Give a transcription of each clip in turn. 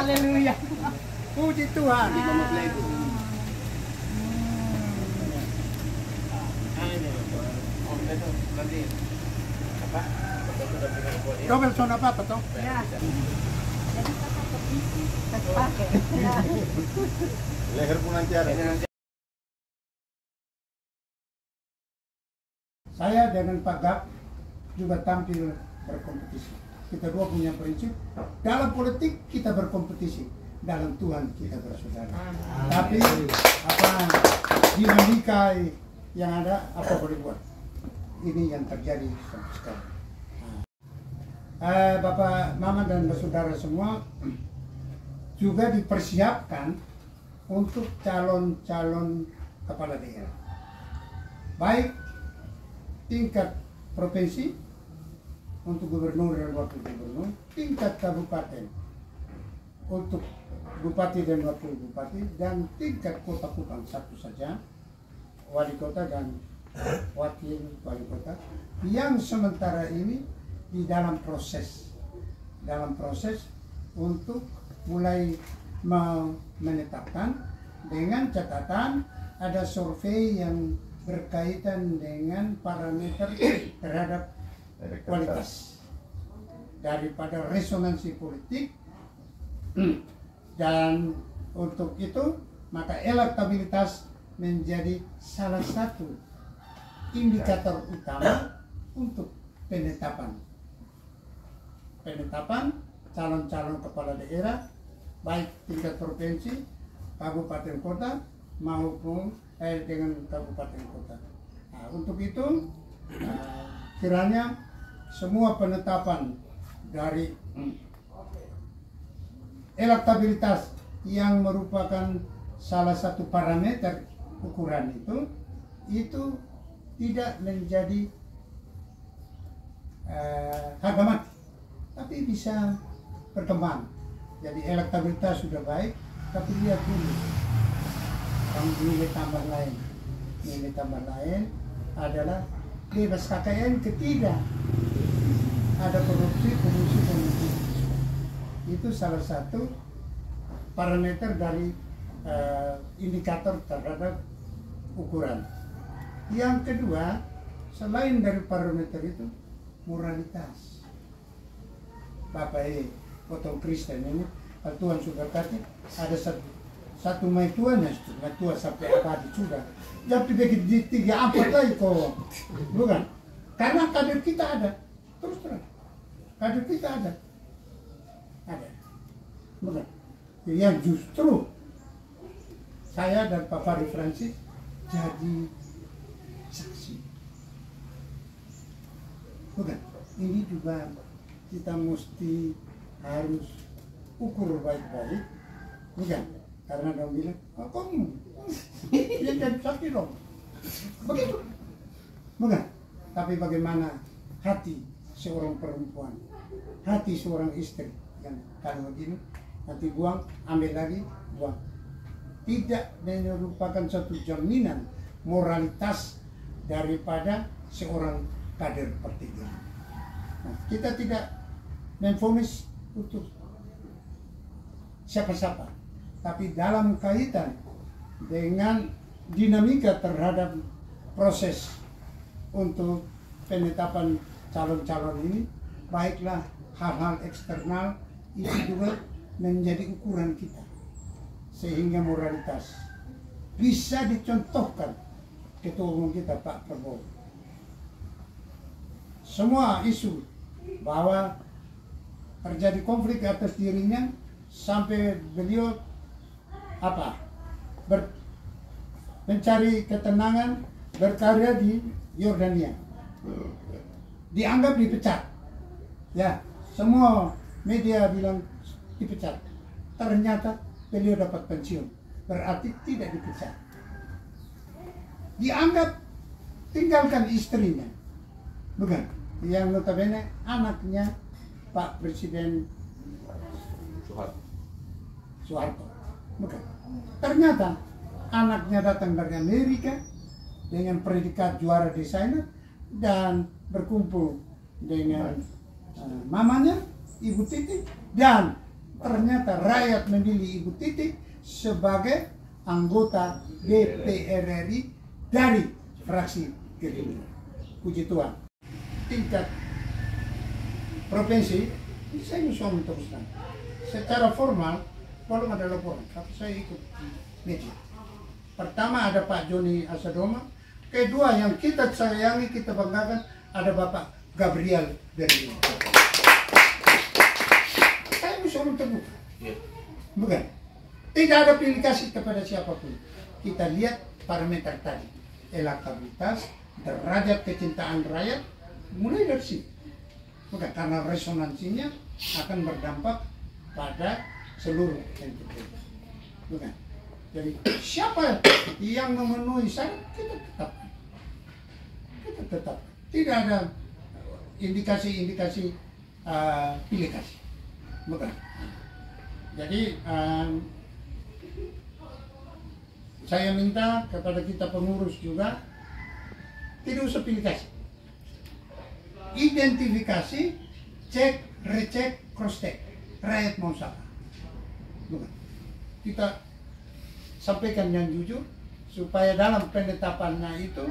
Haleluya. Puji Tuhan. Robertson apa toh? Ya. Jadi kakak permisi. Pakai. Ya. Leher pengajar. Saya dengan Pak Gap juga tampil berkompetisi. Kita dua punya prinsip, dalam politik kita berkompetisi, dalam Tuhan kita bersaudara. Tapi apa dinamika yang ada apa boleh buat? Ini yang terjadi sampai sekarang. Bapak, Mama dan saudara semua juga dipersiapkan untuk calon-calon kepala daerah. Baik tingkat provinsi untuk gubernur dan wakil gubernur, tingkat kabupaten untuk bupati dan wakil bupati, dan tingkat kota Kupang satu saja, wali kota dan wakil wali kota, yang sementara ini di dalam proses untuk mulai menetapkan, dengan catatan ada survei yang berkaitan dengan parameter terhadap kualitas daripada resonansi politik, dan untuk itu maka elektabilitas menjadi salah satu indikator utama untuk penetapan calon-calon kepala daerah baik tingkat provinsi, kabupaten kota maupun dengan kabupaten kota. Nah, untuk itu kiranya semua penetapan dari elektabilitas yang merupakan salah satu parameter ukuran itu tidak menjadi harga mati, tapi bisa berkembang. Jadi elektabilitas sudah baik, tapi lihat dulu nilai tambah lain adalah bebas KKN ketiga, ada korupsi. Itu salah satu parameter dari indikator terhadap ukuran. Yang kedua, selain dari parameter itu, moralitas. Bapak potong Kristen ini, Tuhan sudah kata ada satu mai Tuhan, mai Tuhan sampai abadi sudah. Jadi begitu tiga empat lagi kok, bukan? Karena kader kita ada, terus terang. Kader kita ada, bukan? Yang justru saya dan Pak Fahri Francis jadi saksi, bukan? Ini juga kita mesti harus ukur baik-baik, bukan? Karena dia bilang, oh, kamu dia jadi saksi dong, begitu, bukan? Tapi bagaimana hati seorang perempuan, hati seorang istri yang kalau begini, nanti buang, ambil lagi, buang. Tidak merupakan satu jaminan moralitas daripada seorang kader partai ini. Nah, kita tidak memvonis untuk siapa-siapa, tapi dalam kaitan dengan dinamika terhadap proses untuk penetapan calon-calon ini, baiklah hal-hal eksternal itu juga menjadi ukuran kita, sehingga moralitas bisa dicontohkan Ketua Umum kita Pak Prabowo. Semua isu bahwa terjadi konflik atas dirinya sampai beliau mencari ketenangan, berkarya di Yordania, dianggap dipecat. Ya, semua media bilang dipecat. Ternyata beliau dapat pensiun, berarti tidak dipecat. Dianggap tinggalkan istrinya, bukan? Yang notabene anaknya Pak Presiden Soeharto, bukan? Ternyata anaknya datang dari Amerika dengan predikat juara desainer dan berkumpul dengan mamanya Ibu Titi dan ternyata rakyat memilih Ibu Titi sebagai anggota DPR RI dari fraksi Gerindra. Puji Tuhan. Tingkat provinsi, ini saya nyusul terus terang. Secara formal belum ada laporan, tapi saya ikut di media. Pertama ada Pak Joni Asadoma, kedua yang kita sayangi, kita banggakan ada Bapak Gabriel dari ini. Saya nyusul terbuka, bukan? Tidak ada pilih kasih kepada siapapun. Kita lihat parameter tadi, elektabilitas, derajat kecintaan rakyat, mulai dari sini. Bukan, karena resonansinya akan berdampak pada seluruh entitas. Bukan. Jadi siapa yang memenuhi syarat kita tetapkan. Kita tetap. Tidak ada indikasi-indikasi pilih kasih. Bukan. Jadi saya minta kepada kita pengurus juga tidak usah pilih kasih. Identifikasi, cek, recek, cross check. Rakyat mau siapa? Bukan. Kita sampaikan yang jujur supaya dalam penetapannya itu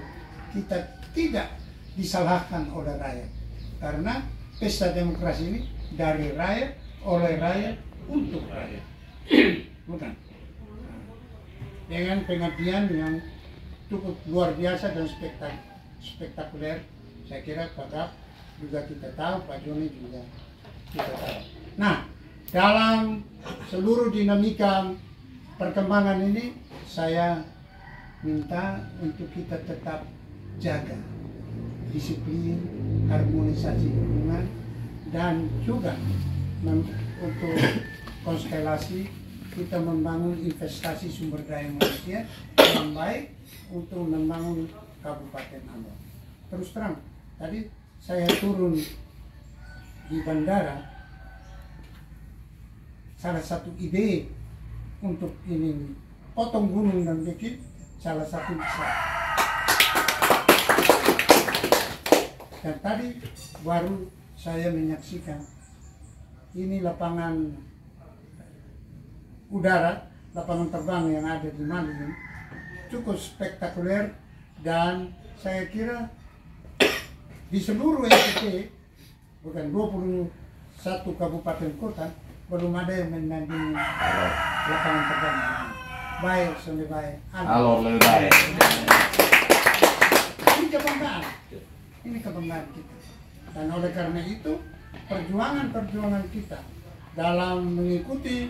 kita tidak disalahkan oleh rakyat. Karena pesta demokrasi ini dari rakyat, oleh rakyat, untuk rakyat. Bukan. Dengan pengabdian yang cukup luar biasa dan spektakuler. Saya kira Pak Gap juga kita tahu, Pak Joni juga kita tahu. Nah, dalam seluruh dinamika perkembangan ini, saya minta untuk kita tetap jaga disiplin, harmonisasi hubungan, dan juga untuk konstelasi kita membangun investasi sumber daya manusia yang baik untuk membangun Kabupaten Alor. Terus terang, tadi saya turun di bandara, salah satu ide untuk ini potong gunung dan bikin salah satu bisa. Dan tadi baru saya menyaksikan ini lapangan udara, lapangan terbang yang ada di Maluku cukup spektakuler, dan saya kira di seluruh NTT, bukan 21 kabupaten kota, belum ada yang menandingi lapangan terbang. Baik, sampai baik. Alor lebih baik. Ini kebanggaan. Ini kebanggaan kita. Dan oleh karena itu, perjuangan kita dalam mengikuti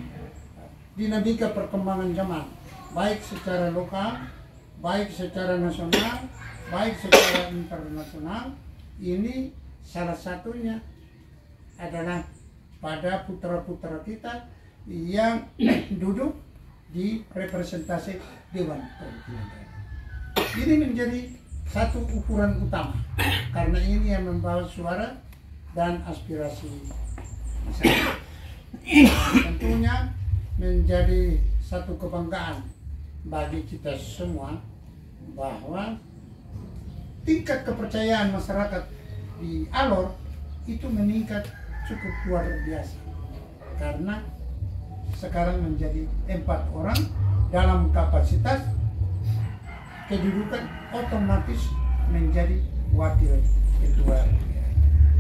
dinamika perkembangan zaman, baik secara lokal, baik secara nasional, baik secara internasional, ini salah satunya adalah pada putra-putra kita yang duduk di representasi Dewan Perwakilan Daerah. Ini menjadi satu ukuran utama, karena ini yang membawa suara dan aspirasi masyarakat. Tentunya menjadi satu kebanggaan bagi kita semua bahwa tingkat kepercayaan masyarakat di Alor itu meningkat cukup luar biasa, karena sekarang menjadi 4 orang dalam kapasitas kedudukan otomatis menjadi wakil ketua.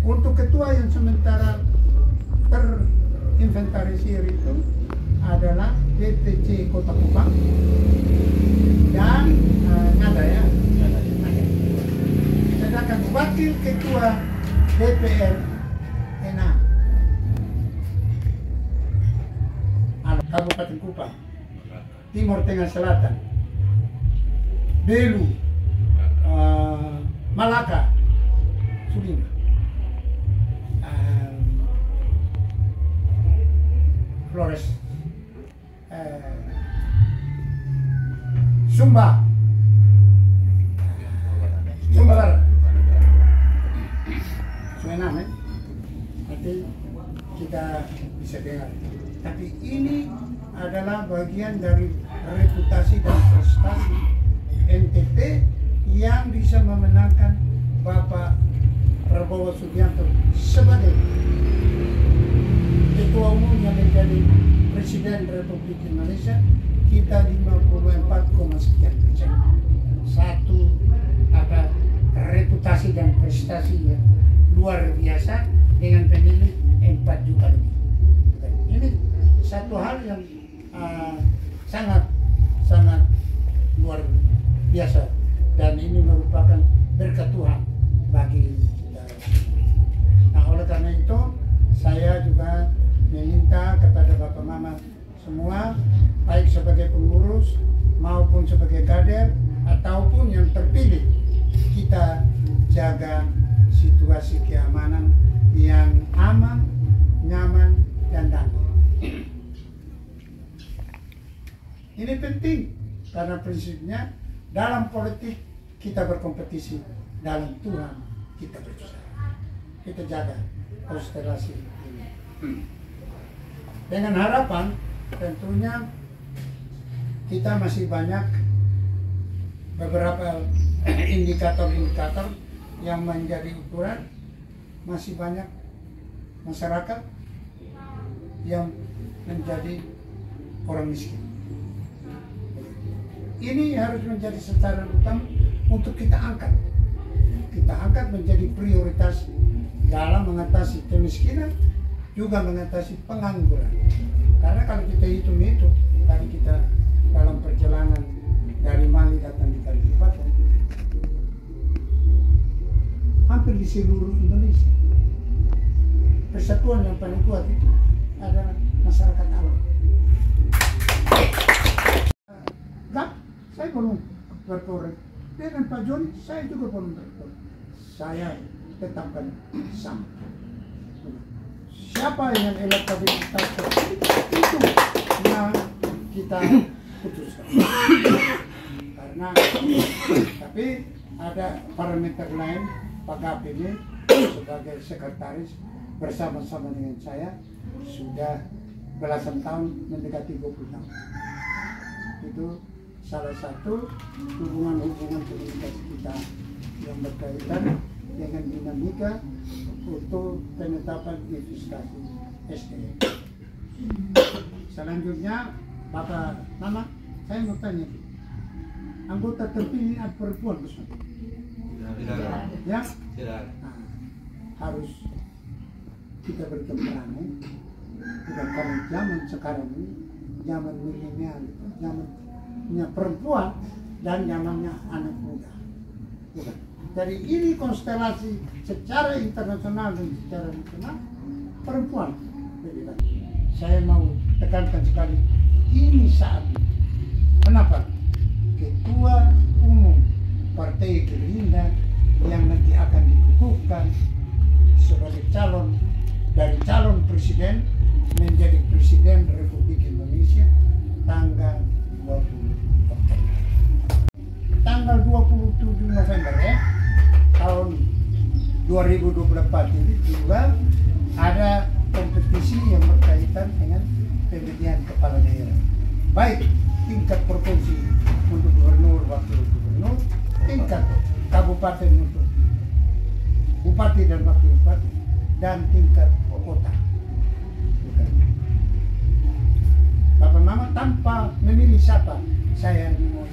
Untuk ketua yang sementara terinventarisir itu adalah DPC Kota Kupang dan Ngada ya. Sedangkan wakil ketua DPR Enam Kabupaten Kupang, Timur Tengah Selatan, Belu, Malaka, Sulima, Flores, Sumba, Sumba Barat, Sumenam, nanti kita bisa dengar. Tapi ini adalah bagian dari reputasi dan prestasi NTT yang bisa memenangkan Bapak Prabowo Subianto sebagai ketua umum yang menjadi Presiden Republik Indonesia kita 54,sekian%. Satu ada reputasi dan prestasi yang luar biasa dengan pemilih 4 juta lebih. Ini satu hal yang sangat luar biasa dan ini merupakan berkat Tuhan bagi kita. Nah, oleh karena itu saya juga meminta kepada Bapak Mama semua, baik sebagai pengurus maupun sebagai kader ataupun yang terpilih, kita jaga situasi keamanan yang aman, nyaman, dan damai. Ini penting karena prinsipnya dalam politik kita berkompetisi, dalam Tuhan kita berusaha. Kita jaga konstelasi ini. Dengan harapan tentunya kita masih banyak beberapa indikator-indikator yang menjadi ukuran, masih banyak masyarakat yang menjadi orang miskin. Ini harus menjadi sasaran utama untuk kita angkat. Kita angkat menjadi prioritas dalam mengatasi kemiskinan, juga mengatasi pengangguran. Karena kalau kita hitung itu, tadi kita dalam perjalanan dari Mali datang di Balikpapan, hampir di seluruh Indonesia, persatuan yang paling kuat itu adalah masyarakat awam. Saya belum berkorek dengan Pak Joni, saya juga belum berkorek. Saya tetapkan sama. Siapa yang elektabilitas itu yang kita putuskan. Karena tapi ada parameter lain, Pak Gap ini sebagai sekretaris bersama-sama dengan saya sudah belasan tahun, mendekati 20 tahun. Itu salah satu hubungan-hubungan komunikasi kita yang berkaitan dengan dinamika untuk penetapan investasi SDM. Selanjutnya, Bapak Mama, saya mau tanya, anggota terpilih ada perempuan besar? Tidak. Ya? Tidak. Nah, harus kita berkembang, tidak karena zaman sekarang ini, zaman milenial, zamannya perempuan dan zamannya anak muda. Bukan. Jadi ini konstelasi secara internasional dan secara nasional perempuan. Saya mau tekankan sekali, ini saat. Kenapa? Ketua Umum Partai Gerindra yang nanti akan dikukuhkan sebagai calon dari calon presiden menjadi Presiden Republik Indonesia tanggal 20 Oktober. Tanggal 27 November ya, tahun 2024 ini juga ada kompetisi yang berkaitan dengan pemilihan kepala daerah. Baik tingkat provinsi untuk gubernur, wakil gubernur, tingkat kabupaten untuk bupati dan wakil bupati, dan tingkat kota. Bapak Mama tanpa memilih siapa, saya mau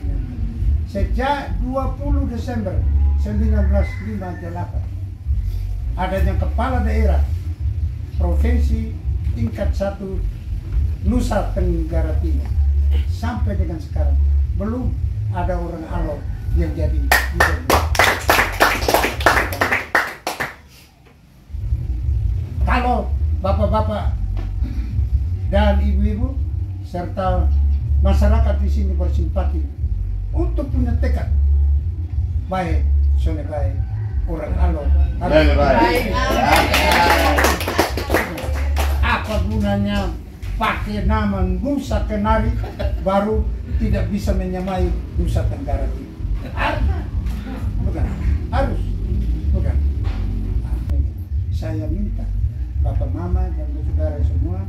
sejak 20 Desember 1958 adanya kepala daerah provinsi tingkat 1 Nusa Tenggara Timur sampai dengan sekarang belum ada orang Alor yang jadi gubernur. Kalau bapak-bapak dan ibu-ibu serta masyarakat di sini bersimpati untuk punya tekad baik, soalnya baik orang Alor Baik. apa gunanya pakai nama Nusa Kenari baru tidak bisa menyamai Nusa Tenggara Timur? Bukan, harus, bukan. Saya minta Bapak Mama dan saudara semua,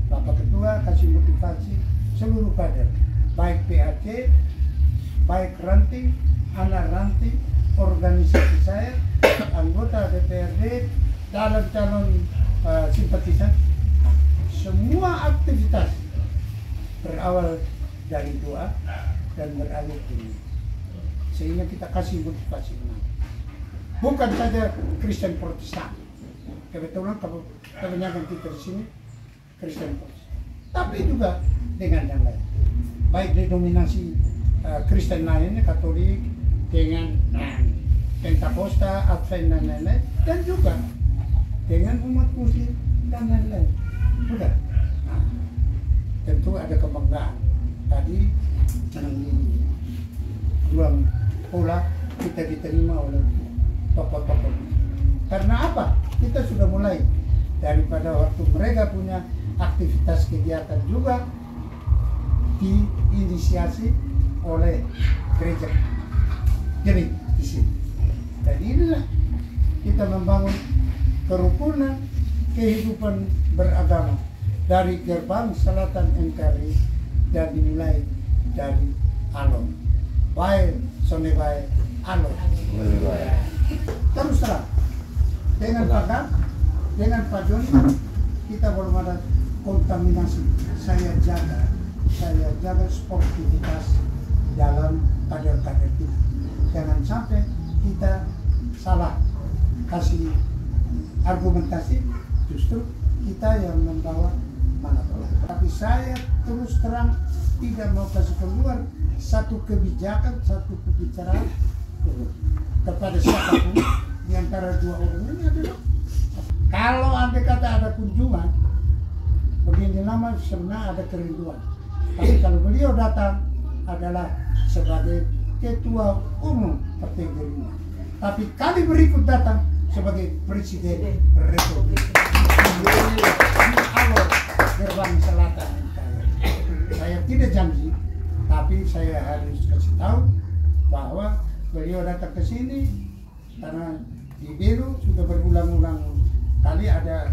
Bapak Ketua kasih motivasi seluruh kader, baik PAC, baik ranting, anak ranting, organisasi saya, anggota DPRD, calon-calon simpatisan. semua aktivitas berawal dari doa dan berakhir ini. Sehingga kita kasih motivasi bukan saja Kristen Protestan. Kebetulan kebanyakan kita di sini Kristen Protestan, tapi juga dengan yang lain, baik denominasi Kristen lainnya, Katolik dengan Pentakosta, Advent dan lain-lain, dan juga dengan umat Muslim dan lain-lain. Sudah. Nah, tentu ada kebanggaan. Tadi yang diulang pola kita diterima oleh tokoh-tokoh. Karena apa? Kita sudah mulai daripada waktu mereka punya aktivitas kegiatan juga diinisiasi oleh gereja. Jadi di sini. Jadi inilah kita membangun kerukunan kehidupan beragama dari gerbang selatan NKRI dan dimulai dari Alor. Baik, Sonebae, Alor. Terus terang dengan Pak Joni kita belum ada kontaminasi. Saya jaga sportivitas dalam kader-kader kita. Jangan sampai kita salah kasih argumentasi, justru kita yang membawa manapun. Tapi saya terus terang tidak mau kasih keluar satu kebijakan, satu pembicaraan kepada siapapun di antara dua orang ini adalah kalau andai kata ada kunjungan begini lama sebenarnya ada kerinduan. Tapi kalau beliau datang adalah sebagai ketua umum Partai Gerindra. Tapi kali berikut datang sebagai Presiden Republik di Alor Gerbang Selatan. Saya tidak janji, tapi saya harus kasih tahu bahwa beliau datang ke sini karena di Belu sudah berulang-ulang kali ada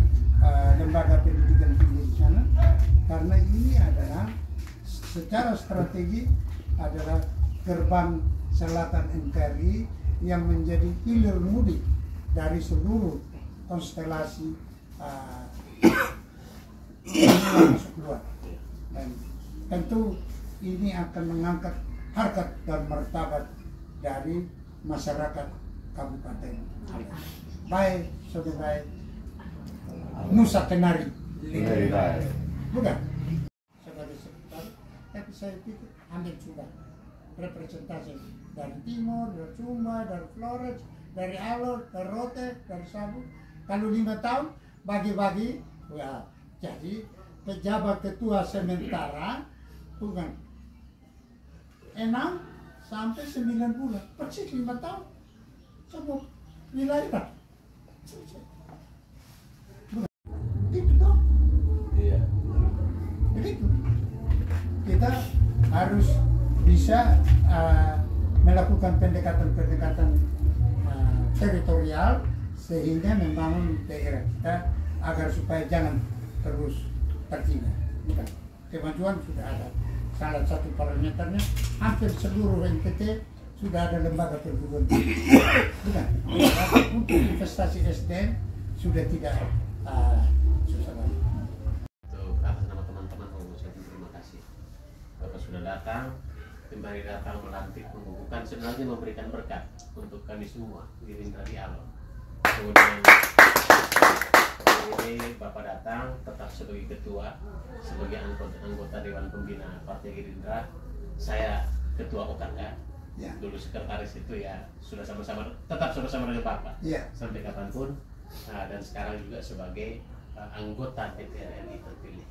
lembaga pendidikan tinggi di sana. Karena ini adalah secara strategi adalah gerbang selatan NKRI yang menjadi hilir mudik dari seluruh konstelasi masuk keluar. Dan tentu ini akan mengangkat harkat dan martabat dari masyarakat Kabupaten Alor. Baik, saudara Nusa Kenari. Bukan sebagai sekretaris, tapi saya pikir ambil sudah representasi dari Timur, dari Sumba, dari Flores, dari Alor, dari Rote, dari Sabu. Kalau 5 tahun bagi-bagi, ya, jadi pejabat ketua sementara bukan 6 sampai 9 bulan, persis 5 tahun semua wilayah. Itu toh. Iya. Begitu. Kita harus bisa melakukan pendekatan-pendekatan teritorial sehingga membangun daerah kita agar supaya jangan terus tertinggal. Bukan. Kemajuan sudah ada. Salah satu parameternya hampir seluruh NTT sudah ada lembaga perguruan tinggi. Bukan. Untuk investasi SDM sudah tidak susah lagi. Untuk atas nama teman-teman mau mengucapkan terima kasih. Bapak sudah datang, kembali datang melantik, mengukuhkan, sebenarnya memberikan berkat untuk kami semua Gerindra di Alor. Kemudian ini Bapak datang tetap sebagai ketua, sebagai anggota Dewan Pembina Partai Gerindra. Saya ketua OKK, ya. Dulu sekretaris itu ya sudah tetap sama-sama dengan Bapak, ya. Sampai kapanpun. Dan sekarang juga sebagai anggota DPR RI terpilih.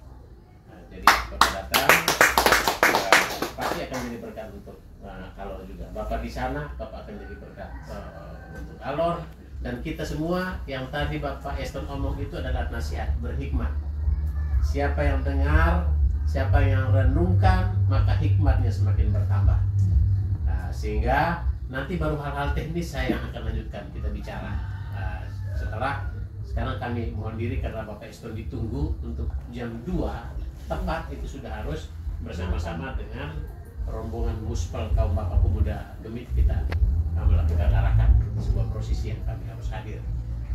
Jadi Bapak datang, pasti akan jadi berkat untuk Alor juga. Bapak di sana, Bapak akan jadi berkat untuk Alor. Dan kita semua yang tadi Bapak Eston omong itu adalah nasihat berhikmat. Siapa yang dengar, siapa yang renungkan, maka hikmatnya semakin bertambah. Sehingga nanti baru hal-hal teknis saya yang akan lanjutkan kita bicara. Setelah sekarang kami mohon diri karena Bapak Eston ditunggu untuk jam 2 tepat itu sudah harus bersama-sama dengan rombongan muspel kaum Bapak Pemuda Gemit kita melakukan arahan sebuah prosesi yang kami harus hadir.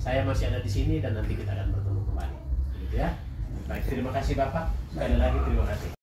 Saya masih ada di sini dan nanti kita akan bertemu kembali, gitu ya. Baik, terima kasih Bapak. Sekali lagi terima kasih.